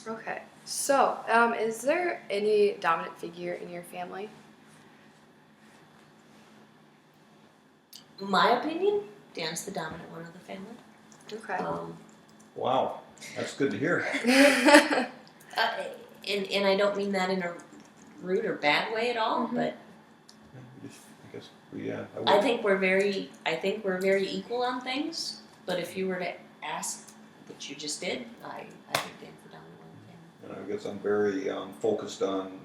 Okay. So, is there any dominant figure in your family? My opinion, Dan's the dominant one of the family. Okay. Wow, that's good to hear. Uh, and I don't mean that in a rude or bad way at all, but I guess I think we're very equal on things. But if you were to ask, which you just did, I think Dan's the dominant one of the family. And I guess I'm very focused on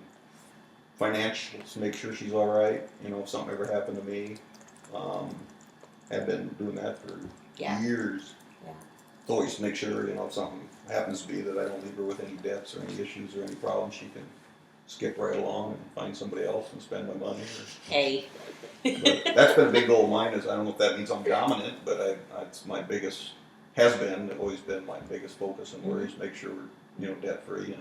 financials, make sure she's all right. You know, if something ever happened to me, I've been doing that for years. Yeah. Always to make sure, you know, if something happens to be that I don't leave her with any debts or any issues or any problems, she can skip right along and find somebody else and spend my money. Hey. But that's been a big goal of mine. Is I don't know if that means I'm dominant, but it's my biggest always been my biggest focus and worries. Make sure we're debt free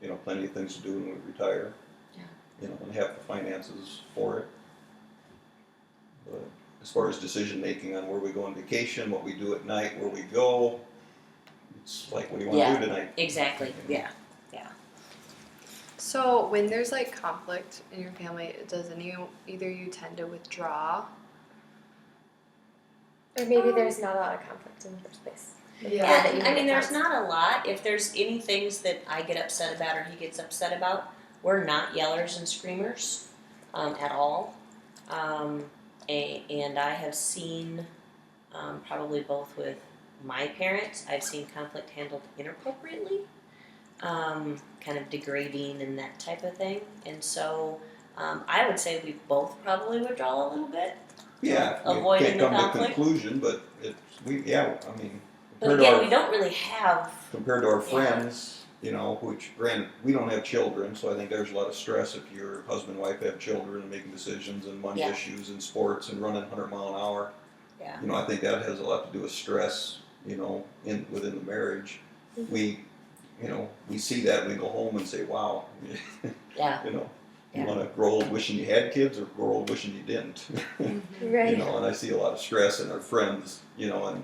and plenty of things to do when we retire. Yeah. And have the finances for it. But as far as decision making on where we go on vacation, what we do at night, where we go, it's like, what do you want to do tonight? Exactly. Yeah. So, when there's like conflict in your family, does either you tend to withdraw? Or maybe there's not a lot of conflict in the first place. Yeah, I mean, there's not a lot. If there's any things that I get upset about or he gets upset about, we're not yellers and screamers at all. And I have seen, probably both with my parents, I've seen conflict handled inappropriately, kind of degrading and that type of thing. And so I would say we both probably withdraw a little bit. Yeah, avoiding we can't come the to a conclusion, but I mean, but again, we don't really have. Compared to our friends, which granted, we don't have children, so I think there's a lot of stress if your husband and wife have children and making decisions and money issues and sports and running 100 mile an hour. Yeah. I think that has a lot to do with stress, within the marriage. Mm-hmm. We see that and we go home and say, wow. Yeah. You want to grow old wishing you had kids or grow old wishing you didn't. Right. And I see a lot of stress in our friends, and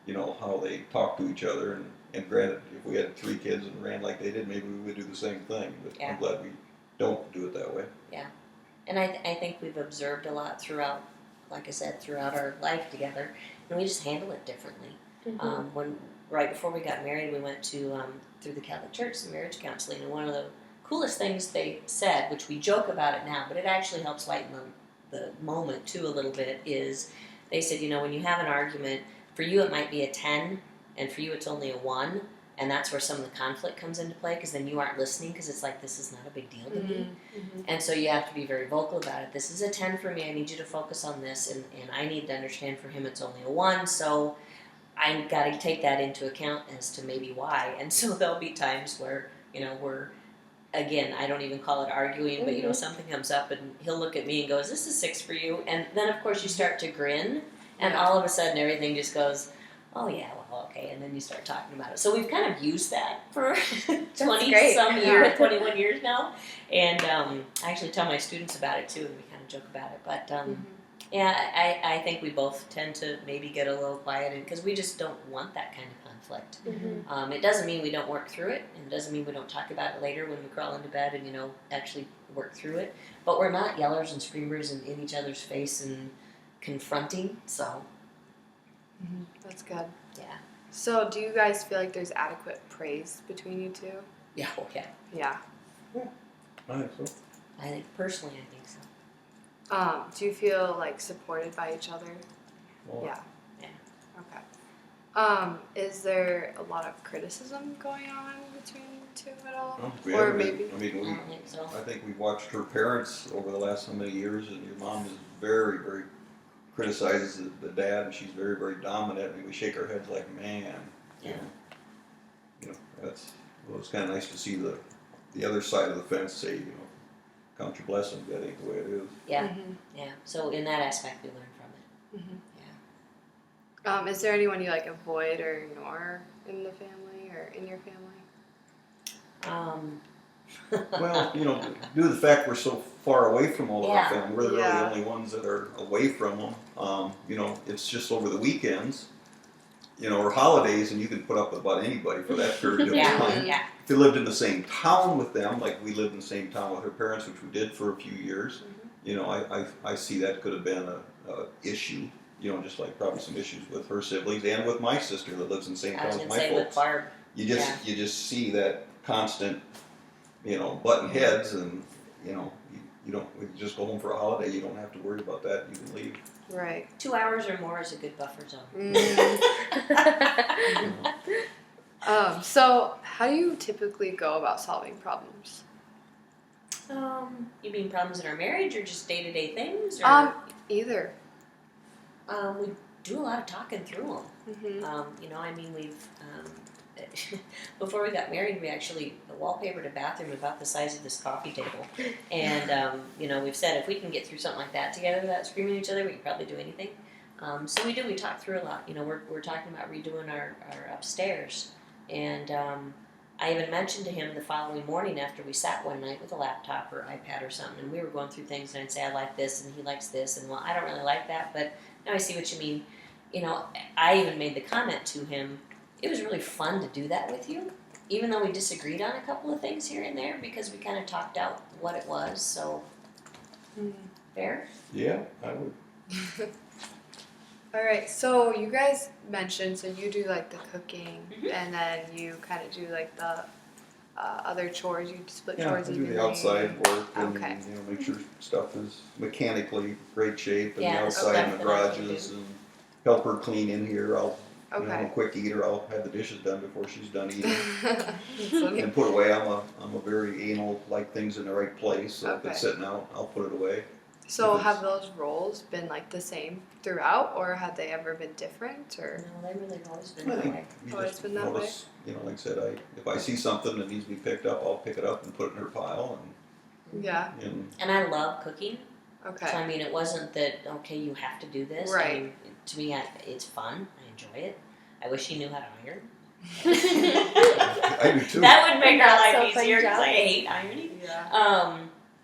Yeah. how they talk to each other. And granted, if we had 3 kids and ran like they did, maybe we would do the same thing. But I'm glad we don't do it that way. Yeah. And I think we've observed a lot throughout, like I said, throughout our life together, and we just handle it differently. Mm-hmm. Right before we got married, we went to through the Catholic Church, some marriage counseling, and one of the coolest things they said, which we joke about it now, but it actually helps lighten the moment too a little bit, is they said, when you have an argument, for you it might be a 10, and for you it's only a 1, and that's where some of the conflict comes into play, because then you aren't listening, because it's like, this is not a big deal to me. Mm-hmm. And so you have to be very vocal about it. This is a 10 for me, I need you to focus on this, and I need to understand for him it's only a 1, so I got to take that into account as to maybe why. And so there'll be times where, we're, again, I don't even call it arguing, but, something comes up and he'll look at me and go, is this a 6 for you? And then, of course, you start to grin, and all of a sudden everything just goes, oh, yeah, well, okay, and then you start talking about it. So we've kind of used that for 20-some years, 21 years now. And I actually tell my students about it, too, and we kind of joke about it. But, yeah, I think we both tend to maybe get a little quiet because we just don't want that kind of conflict. Mm-hmm. It doesn't mean we don't work through it, and it doesn't mean we don't talk about it later when we crawl into bed and, actually work through it. But we're not yellers and screamers and in each other's face and confronting, so. That's good. Yeah. So, do you guys feel like there's adequate praise between you two? Yeah, okay. Yeah. I think so. I think, personally, I think so. Do you feel like supported by each other? Well, Yeah. Yeah. Okay. Is there a lot of criticism going on between you two at all? Or maybe. I mean, I don't think so. I think we've watched her parents over the last so many years, and your mom is very, very criticizes the dad, and she's very, very dominant, and we shake our heads like, man. Yeah. It's kind of nice to see the other side of the fence say, count your blessings, that ain't the way it is. Yeah. Yeah. So in that aspect, we learn from it. Yeah. Is there anyone you like avoid or ignore in the family or in your family? Well, due to the fact we're so far away from all of our family, we're really the only ones that are away from them. It's just over the weekends. or holidays, and you can put up with about anybody for that period of Yeah, time. yeah. If you lived in the same town with them, like we lived in the same town with her parents, which we did for a few years, I see that could have been a issue. Just like probably some issues with her siblings and with my sister that lives in the same I town was as gonna my say with folks. Barb. You just see that constant, button heads, and you don't we just go home for a holiday. You don't have to worry about that. You can leave. Right. 2 hours or more is a good buffer zone. So how do you typically go about solving problems? You mean problems in our marriage or just day-to-day things? Or, Either. we do a lot of talking through them. Mm-hmm. We've before we got married, we actually wallpapered a bathroom about the size of this coffee table, and we've said if we can get through something like that together without screaming at each other, we can probably do anything. So we do. We talk through a lot. We're talking about redoing our upstairs, and I even mentioned to him the following morning after we sat one night with a laptop or iPad or something, and we were going through things, and I'd say I like this, and he likes this, and well, I don't really like that, but now I see what you mean. I even made the comment to him. It was really fun to do that with you, even though we disagreed on a couple of things here and there because we kind of talked out what it was. So, fair? Yeah, I would. All right. So you guys mentioned you do like the cooking, Mhm. and then you kind of do like the other chores. You split Yeah, I chores do evenly. the outside work and Okay. make sure stuff is mechanically great shape, and Yeah, the that's outside stuff and the that I would garages, do. and help her clean in here. I'm a Okay. quick eater. I'll have the dishes done before she's done eating. So- And put away. I'm a very anal, like things in the right place. So if Okay. it's sitting out, I'll put it away. So If have it's- those roles been like the same throughout, or have they ever been different? Or No, they really have always been I that think way. you Always just been that notice, like I said, if I see something that needs to be picked up, I'll pick it up and put it in her pile, yeah. And I love cooking. Okay. So, it wasn't that, okay, you have to do this. Right. To me, it's fun. I enjoy it. I wish he knew how to iron. I do too. That would make our Not life so fun easier because job. I hate ironing. Yeah.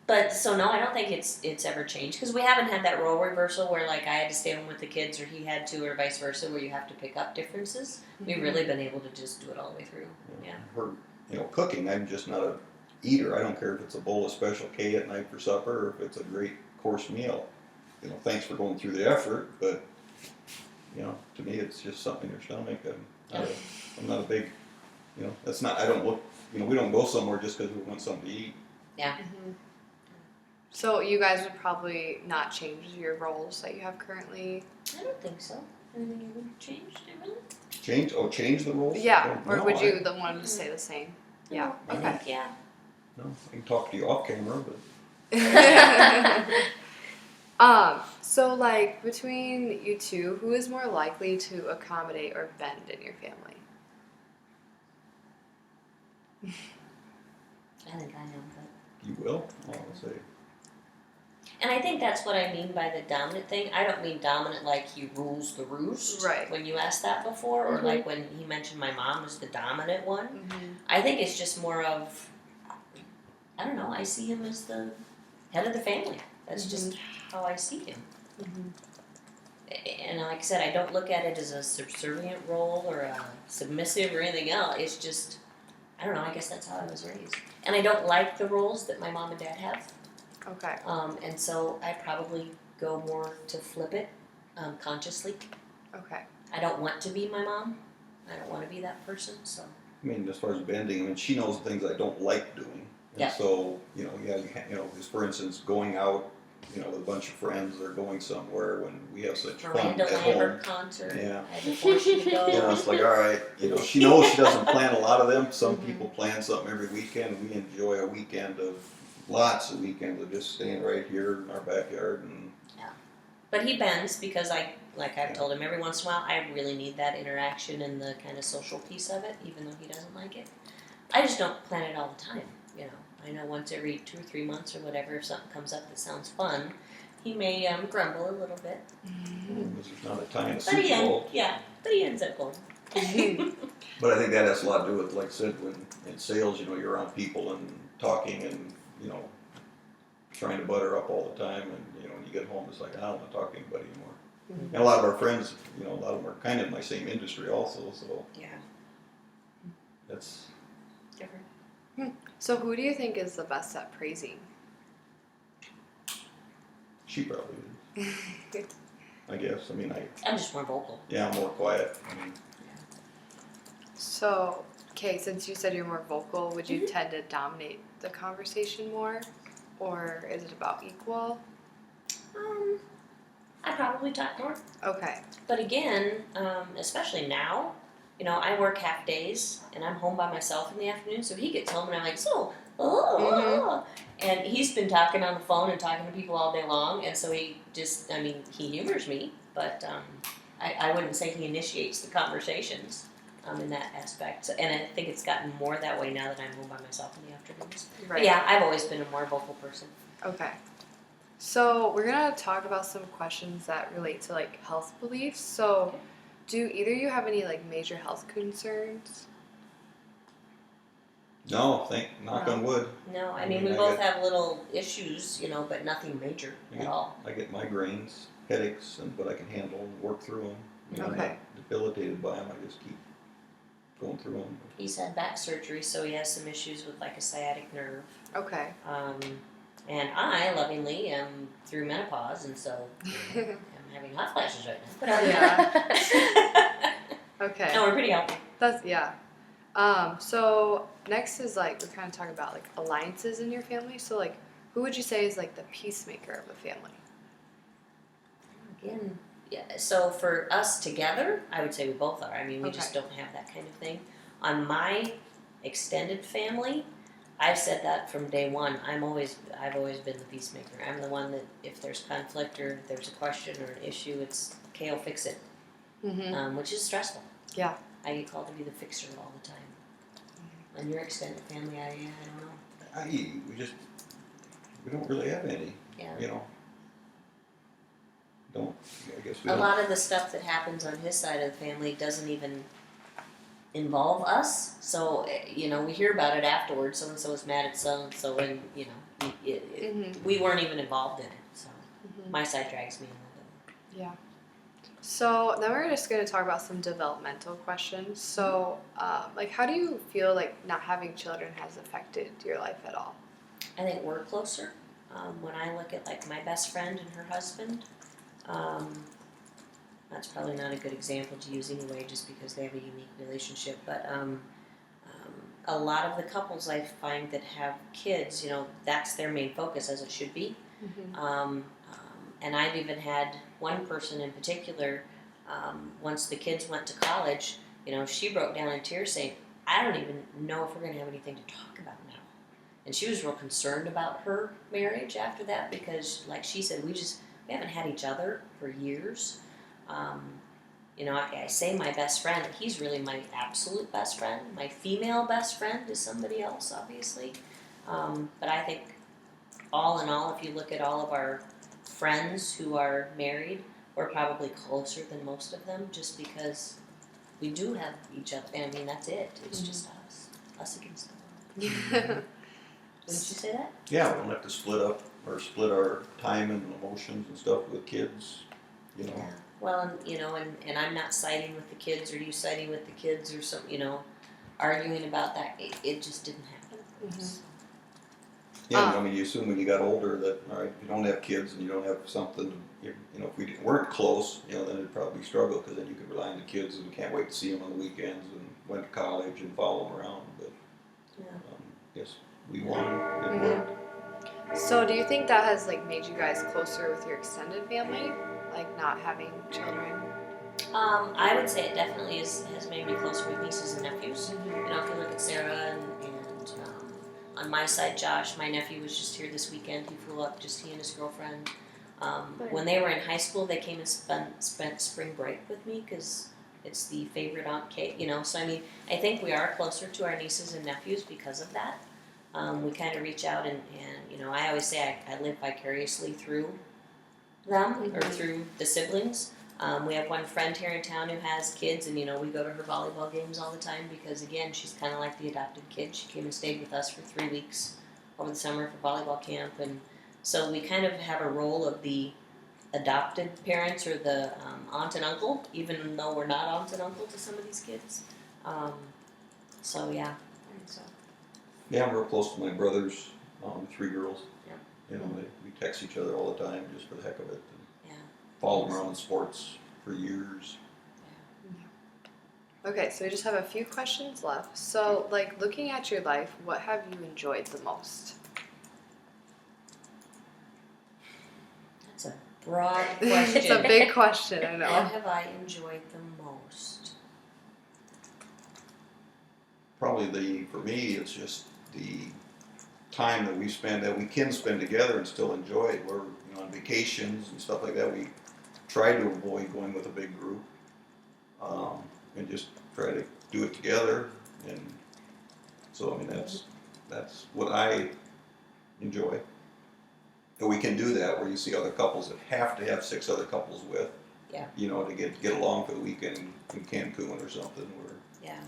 But so no, I don't think it's ever changed because we haven't had that role reversal where like I had to stay home with the kids or he had to or vice versa where you have to pick up differences. We've really been able to just do it all the way through. Yeah. Her, cooking. I'm just not a eater. I don't care if it's a bowl of Special K at night for supper or if it's a great course meal. Thanks for going through the effort, but to me, it's just something in your stomach. I'm not a big, that's not. I don't look. We don't go somewhere just because we want something to eat. Yeah. Mm-hmm. So you guys would probably not change your roles that you have currently. I don't think so. Anything you would change, really? Change the rules? Yeah. Oh, Or no, would you want them to stay the same? Yeah. I Okay. think, yeah. No, I can talk to you off camera, but So like between you two, who is more likely to accommodate or bend in your family? I think I know, but. you will. I'll say. And I think that's what I mean by the dominant thing. I don't mean dominant like he rules the roost. Right. When you asked that before, or Mhm. like when he mentioned my mom as the dominant one. Mm-hmm. I think it's just more of, I don't know, I see him as the head of the family. That's just how I see him. And like I said, I don't look at it as a subservient role or a submissive or anything else. It's just, I don't know, I guess that's how I was raised. And I don't like the roles that my mom and dad have. Okay. And so I probably go more to flip it consciously. Okay. I don't want to be my mom. I don't want to be that person, so. I mean, as far as bending, she knows things I don't like doing. And Yeah. so, just for instance, going out, with a bunch of friends or going somewhere when we have such fun Miranda at home. Lambert concert. Yeah. I had to force you to go. It's like, all right, she knows she doesn't plan a lot of them. Some Mhm. people plan something every weekend. We enjoy a weekend of, lots of weekends of just staying right here in our backyard. And But he bends because I've Yeah. told him every once in a while, I really need that interaction and the kind of social piece of it, even though he doesn't like it. I just don't plan it all the time, I know once every 2 or 3 months or whatever, if something comes up that sounds fun, he may grumble a little bit. there's not a time to But he, Super Bowl. but he ends up going. But I think that has a lot to do with, like I said, when in sales, you're around people and talking and, trying to butter up all the time. And, when you get home, it's like, I don't want to talk to anybody anymore. And a lot of our friends, a lot of them are kind of in my same industry also, so Yeah. that's, Different. So who do you think is the best at praising? she probably is, I guess. I mean, I'm just more vocal. I'm more quiet. I mean, So, okay, since you said you're more vocal, would you tend to dominate the conversation more? Or is it about equal? I probably talk more. Okay. But again, especially now, I work half days and I'm home by myself in the afternoon. So he gets home and I'm like, and he's been talking on the phone and talking to people all day long. And so he humors me, but I wouldn't say he initiates the conversations in that aspect. So, and I think it's gotten more that way now that I'm home by myself in the afternoons. Right. But yeah, I've always been a more vocal person. Okay. So we're gonna talk about some questions that relate to like health beliefs. So do either of you have any like major health concerns? no, knock on wood. No, I I mean, mean, we I both get- have little issues, but nothing major at all. I get migraines, headaches, but I can handle and work through them. I'm Okay. not debilitated by them. I just keep going through them. He's had back surgery, so he has some issues with like a sciatic nerve. Okay. And I lovingly am through menopause, and so I'm having hot flashes right now. But Okay. no, we're pretty healthy. That's yeah. So next is like we're kind of talking about like alliances in your family. So like who would you say is like the peacemaker of a family? Again, yeah. So for us together, I would say we both are. I mean, we just Okay. don't have that kind of thing. On my extended family, I've said that from day one. I've always been the peacemaker. I'm the one that if there's conflict or if there's a question or an issue, it's okay, I'll fix it, Mm-hmm. which is stressful. Yeah. I get called to be the fixer all the time. And your extended family, I don't know. We don't really have any, Yeah. I guess we A don't. lot of the stuff that happens on his side of the family doesn't even involve us. So, we hear about it afterwards. So and so is mad at so and so, and Mm-hmm. we weren't even involved in it. So Mm-hmm. my side drags me a little bit. Yeah. So now we're just going to talk about some developmental questions. So, like, how do you feel like not having children has affected your life at all? I think we're closer. When I look at like my best friend and her husband, that's probably not a good example to use anyway, just because they have a unique relationship. But a lot of the couples I find that have kids, that's their main focus, as it should be. Mm-hmm. And I've even had one person in particular, once the kids went to college, she broke down in tears saying, I don't even know if we're going to have anything to talk about now. And she was real concerned about her marriage after that because, like she said, we haven't had each other for years. I say my best friend, he's really my absolute best friend. My female best friend is somebody else, obviously. But I think all in all, if you look at all of our friends who are married, we're probably closer than most of them just because we do have each other. I mean, that's it. It's just us against the world. Wouldn't you say that? Yeah, we don't have to split up or split our time and emotions and stuff with kids. Yeah. Well, and I'm not siding with the kids or you siding with the kids or some, arguing about that. It just didn't happen. Mhm. Yeah, I mean, you assume when you got older that, all right, you don't have kids and you don't have something, if we weren't close, then it'd probably struggle because then you could rely on the kids and can't wait to see them on the weekends and went to college and follow them around. But Yeah. yes, we won. It Mhm. worked. So, do you think that has like made you guys closer with your extended family, like not having children? I would say it definitely has made me closer with nieces and nephews. Mm-hmm. If you look at Sarah and on my side, Josh, my nephew was just here this weekend. He flew up, just he and his girlfriend. When they were in high school, they came and spent spring break with me because it's the favorite Aunt Kate, So, I mean, I think we are closer to our nieces and nephews because of that. We kind of reach out and I always say I live vicariously through them or through the siblings. We have one friend here in town who has kids, and we go to her volleyball games all the time because, again, she's kind of like the adopted kid. She came and stayed with us for 3 weeks over the summer for volleyball camp, and so we kind of have a role of the adopted parents or the aunt and uncle, even though we're not aunt and uncle to some of these kids. So yeah, I think so. Yeah, I'm real close to my brothers, 3 girls. Yeah. You know, we text each other all the time just for the heck of it. And Yeah. follow them around in sports for years. Okay, so we just have a few questions left. So, like, looking at your life, what have you enjoyed the most? That's a broad question. It's a big question, I What know. have I enjoyed the most? Probably for me, it's just the time that we spend, that we can spend together and still enjoy it. We're, on vacations and stuff like that. We try to avoid going with a big group, and just try to do it together. And so, I mean, that's what I enjoy. And we can do that where you see other couples that have to have 6 other couples with, Yeah. to get along for the weekend in Cancun or something. Where Yeah.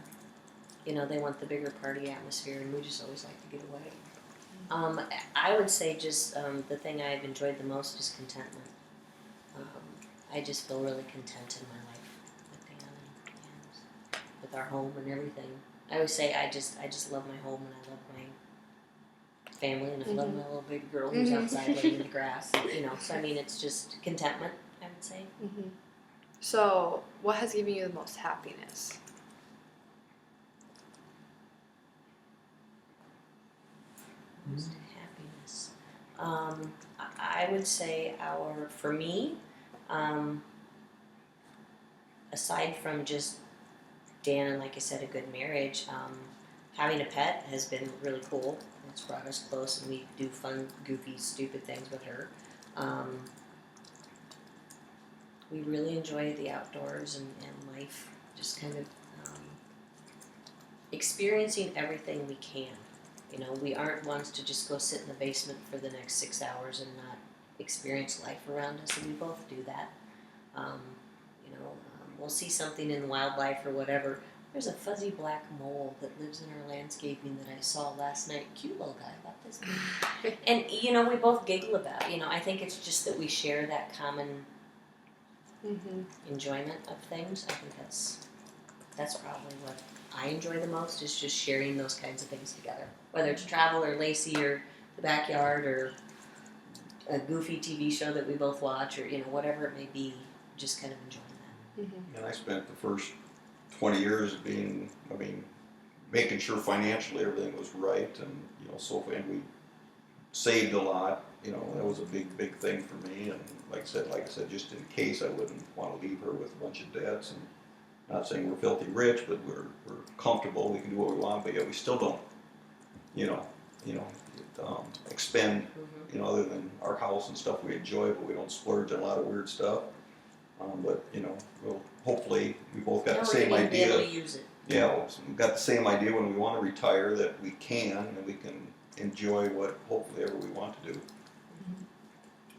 They want the bigger party atmosphere, and we just always like to get away. I would say just the thing I've enjoyed the most is contentment. I just feel really content in my life with Dan and with our home and everything. I always say I just love my home, and I love my family, and I love my little baby girl who's outside laying in the grass. So I mean, it's just contentment, I would say. Mm-hmm. So, what has given you the most happiness? Most happiness. I would say for me, aside from just Dan and, like I said, a good marriage, having a pet has been really cool. It's brought us close, and we do fun, goofy, stupid things with her. We really enjoy the outdoors and life, just kind of experiencing everything we can. We aren't ones to just go sit in the basement for the next 6 hours and not experience life around us, and we both do that. We'll see something in wildlife or whatever. There's a fuzzy black mole that lives in our landscaping that I saw last night. Cute little guy, about this big. And, we both giggle about it. I think it's just that we share that common enjoyment of things. I think that's probably what I enjoy the most, is just sharing those kinds of things together. Whether it's travel or Lacey or the backyard or a goofy TV show that we both watch, or whatever it may be, just kind of enjoying that. And I spent the first 20 years making sure financially everything was right, and and we saved a lot. That was a big thing for me. And like I said, just in case I wouldn't want to leave her with a bunch of debts. And not saying we're filthy rich, but we're comfortable. We can do what we want, but yet we still don't, expend, other than our house and stuff we enjoy, but we don't splurge on a lot of weird stuff. But we'll hopefully we both got the same We're gonna be able idea. to use it. Yeah, we've got the same idea when we want to retire, that we can, and we can enjoy what hopefully ever we want to do.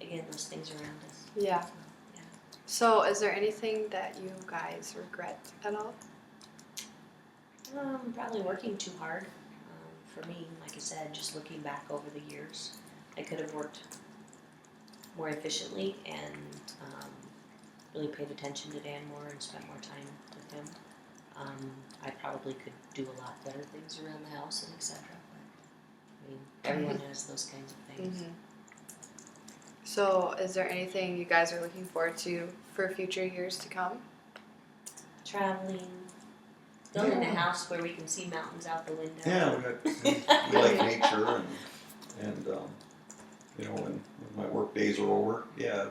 Again, those things around us. Yeah. So, yeah. So, is there anything that you guys regret at all? Probably working too hard. For me, like I said, just looking back over the years, I could have worked more efficiently and really paid attention to Dan more and spent more time with him. I probably could do a lot better things around the house and etc. But I mean, everyone has those kinds of things. So, is there anything you guys are looking forward to for future years to come? Traveling, building a house where we can see mountains out the window. Yeah, we like nature, and when my work days are over, yeah,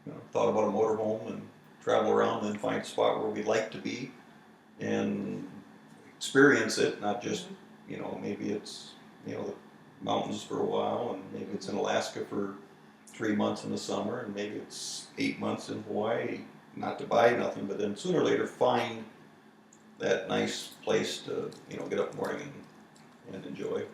we thought about a motorhome and travel around and find a spot where we'd like to be and experience it, not just maybe it's the mountains for a while, and maybe it's in Alaska for 3 months in the summer, and maybe it's 8 months in Hawaii, not to buy nothing, but then sooner or later find that nice place to get up in the morning and enjoy,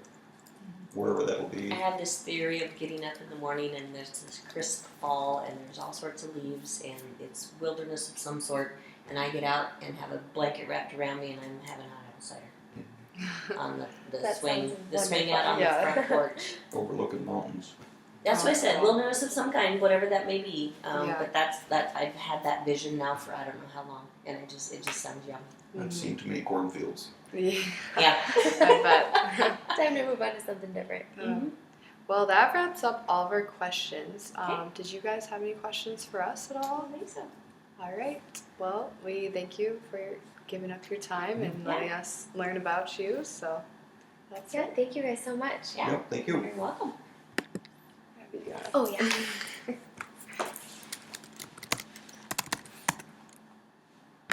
wherever that'll be. I have this theory of getting up in the morning and there's this crisp fall and there's all sorts of leaves and it's wilderness of some sort, and I get out and have a blanket wrapped around me and I'm having hot apple cider on the That swing sounds out on wonderful. the front porch. Overlooking mountains. That's what I said, wilderness of some kind, whatever that may be. Yeah. But I've had that vision now for I don't know how long, and it just sounds yummy. I've seen too many cornfields. Yeah, Yeah. I bet. Time to move on to something different. Well, that wraps up all of our questions. Okay. Did you guys have any questions for us at I all? don't think so. All right. Well, we thank you for giving up your time and Yeah. letting us learn about you. So that's Yeah, it. thank you guys so much. Yeah. Yep, thank you. You're welcome. Happy to go. Oh yeah.